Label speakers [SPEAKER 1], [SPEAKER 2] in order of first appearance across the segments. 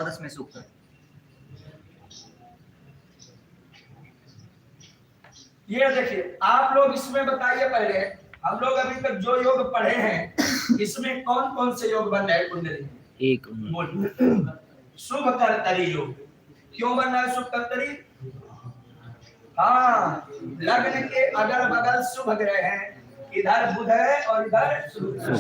[SPEAKER 1] द्वादश में सूक्त।
[SPEAKER 2] ये देखिए आप लोग इसमें बताइए पहले, हम लोग अभी तक जो योग पढ़े हैं इसमें कौन कौन से योग बन रहे हैं कुंडली में?
[SPEAKER 1] एक
[SPEAKER 2] शुभ कर्तरी योग। क्यों बन रहा है शुभ कर्तरी? हाँ, लग्न के अगल बगल शुभ ग्रह हैं, इधर बुध है और इधर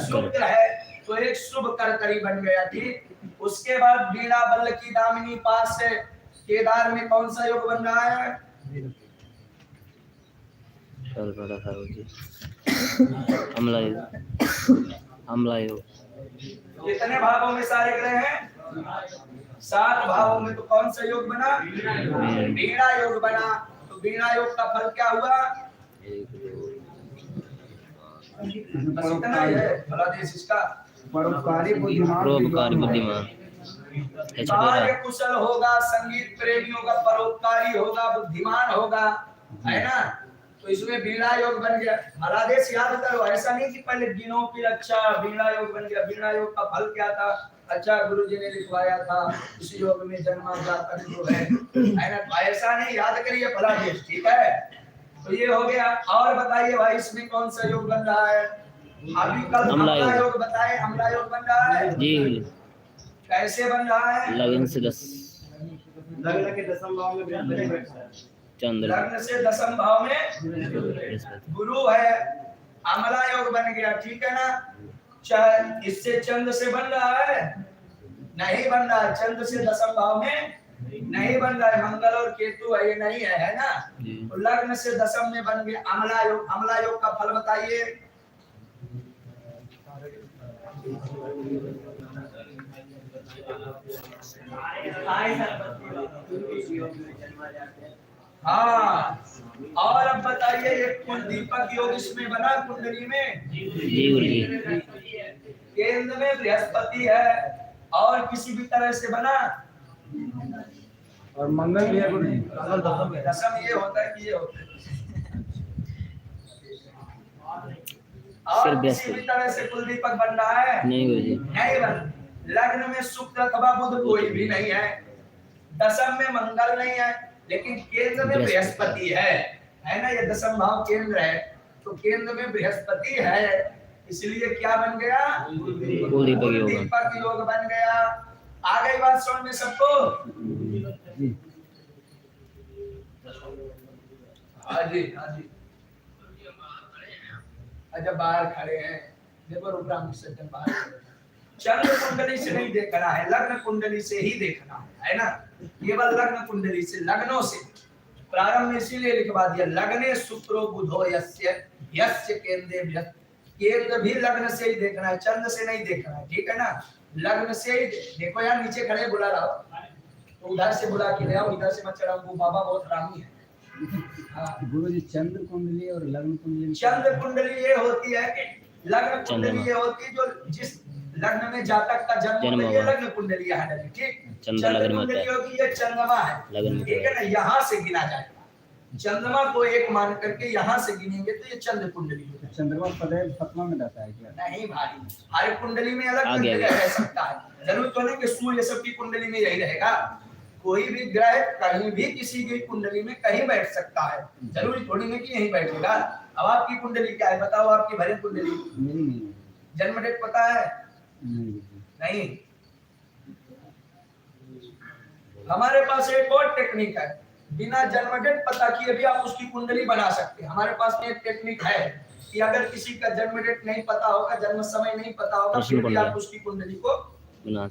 [SPEAKER 2] शुक्र है, तो एक शुभ कर्तरी बन गया। ठीक, उसके बाद वीणा बल की दामिनी पास से केदार में कौन सा योग बन रहा है?
[SPEAKER 1] अम्ला योग।
[SPEAKER 2] कितने भावों में सारे ग्रह हैं? 7 भावों में। तो कौन सा योग बना? वीणा योग बना। तो वीणा योग का फल क्या हुआ? बस इतना ही है फलादेश इसका।
[SPEAKER 3] परोपकारी बुद्धिमान
[SPEAKER 2] कार्य कुशल होगा, संगीत प्रेमियों का परोपकारी होगा, बुद्धिमान होगा, है ना? तो इसमें वीणा योग बन गया। फलादेश याद करो, ऐसा नहीं कि पहले गिनो फिर अच्छा वीणा योग बन गया। वीणा योग का फल क्या था? अच्छा गुरुजी ने लिखवाया था, इस योग में जन्मा जाकर जो है ना, ऐसा नहीं, याद करिए फलादेश। ठीक है, तो ये हो गया। और बताइए भाई इसमें कौन सा योग बन रहा है? अभी कल अम्ला योग बताए, अम्ला योग बन रहा है
[SPEAKER 1] जी।
[SPEAKER 2] कैसे बन रहा है?
[SPEAKER 1] लगन से 10
[SPEAKER 3] लग्न के 10वें भाव में बृहस्पति बैठा है।
[SPEAKER 1] चंद्र
[SPEAKER 2] लग्न से 10वें भाव में गुरु है, अमला योग बन गया। ठीक है ना? इससे चंद्र से बन रहा है? नहीं बन रहा है, चंद्र से 10वें भाव में नहीं बन रहा है। मंगल और केतु है, ये नहीं है ना? तो लग्न से 10वें में बन गया अमला योग। अमला योग का फल बताइए। हाँ, और अब बताइए एक कुल दीपक योग इसमें बना कुंडली में। केंद्र में बृहस्पति है और किसी भी तरह से बना
[SPEAKER 3] और मंगल भी है गुरु जी।
[SPEAKER 2] दशम ये होता है कि ये होता है, और किसी भी तरह से कुल दीपक बन रहा है?
[SPEAKER 1] नहीं गुरुजी,
[SPEAKER 2] नहीं बन। लग्न में शुक्र अथवा बुध कोई भी नहीं है, 10वें में मंगल नहीं है, लेकिन केंद्र में बृहस्पति है ना? ये 10वां भाव केंद्र है, तो केंद्र में बृहस्पति है, इसलिए क्या बन गया? दीपक योग बन गया। आ गई बात समझ में सबको? हाँ जी, हाँ जी। अच्छा बाहर खड़े हैं, देखो रुद्राम सज्जन बाहर। चंद्र कुंडली से नहीं देखना है, लग्न कुंडली से ही देखना है ना? केवल लग्न कुंडली से, लग्नों से। प्रारंभ में इसीलिए लिखवा दिया लग्ने शुक्रो बुधो यस्य यस्य केंद्रे बृहस्पति। केंद्र भी लग्न से ही देखना है, चंद्र से नहीं देखना है। ठीक है ना? लग्न से ही देखो। यार नीचे खड़े बुला रहा हो तो उधर से बुला के ले आओ, इधर से मत चढ़ाओ, वो बाबा बहुत रामी है। हाँ
[SPEAKER 3] गुरुजी, चंद्र कुंडली और लग्न कुंडली।
[SPEAKER 2] चंद्र कुंडली ये होती है, लग्न कुंडली ये होती है जो जिस लग्न में जातक का जन्म होता है, लग्न कुंडली है। ठीक, चंद्र कुंडली होगी ये चंद्रमा है। ठीक है ना? यहाँ से गिना जाएगा, चंद्रमा को एक मान करके यहाँ से गिनेंगे तो ये चंद्र कुंडली होगी।
[SPEAKER 3] चंद्रमा पहले सपना में रहता है क्या?
[SPEAKER 2] नहीं भाई, हर कुंडली में अलग रह सकता है। जरूर तो नहीं कि सूर्य सबकी कुंडली में यही रहेगा। कोई भी ग्रह कहीं भी किसी की कुंडली में कहीं बैठ सकता है, जरूरी थोड़ी नहीं कि यहीं बैठेगा। अब आपकी कुंडली क्या है बताओ? आपकी भरी कुंडली
[SPEAKER 3] नहीं।
[SPEAKER 2] जन्म डेट पता है? नहीं। हमारे पास एक और टेक्निक है, बिना जन्म डेट पता किए भी आप उसकी कुंडली बना सकते हैं। हमारे पास में एक टेक्निक है कि अगर किसी का जन्म डेट नहीं पता होगा, जन्म समय नहीं पता होगा, फिर भी आप उसकी कुंडली को बना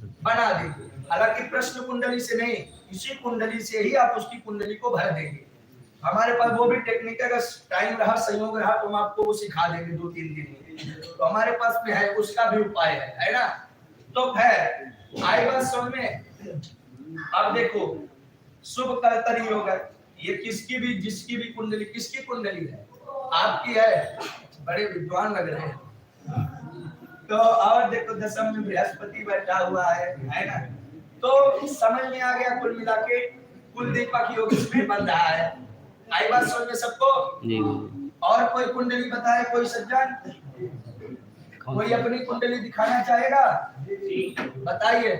[SPEAKER 2] देंगे। हालांकि प्रश्न कुंडली से नहीं, इसी कुंडली से ही आप उसकी कुंडली को भर देंगे। हमारे पास वो भी टेक्निक है, अगर टाइम रहा, संयोग रहा तो हम आपको वो सिखा देंगे 2-3 दिन में। तो हमारे पास में है, उसका भी उपाय है ना? तो खैर आई बात समझ में। अब देखो शुभ कर्तरी योग है, ये किसकी भी जिसकी भी कुंडली, किसकी कुंडली है? आपकी है। बड़े विद्वान लग रहे हैं। तो और देखो 10वें में बृहस्पति बैठा हुआ है ना? तो समझ में आ गया कुल मिला के कुल दीपक योग इसमें बन रहा है। आई बात समझ में सबको? और कोई कुंडली बताए कोई सज्जन? कोई अपनी कुंडली दिखाना चाहेगा? बताइए।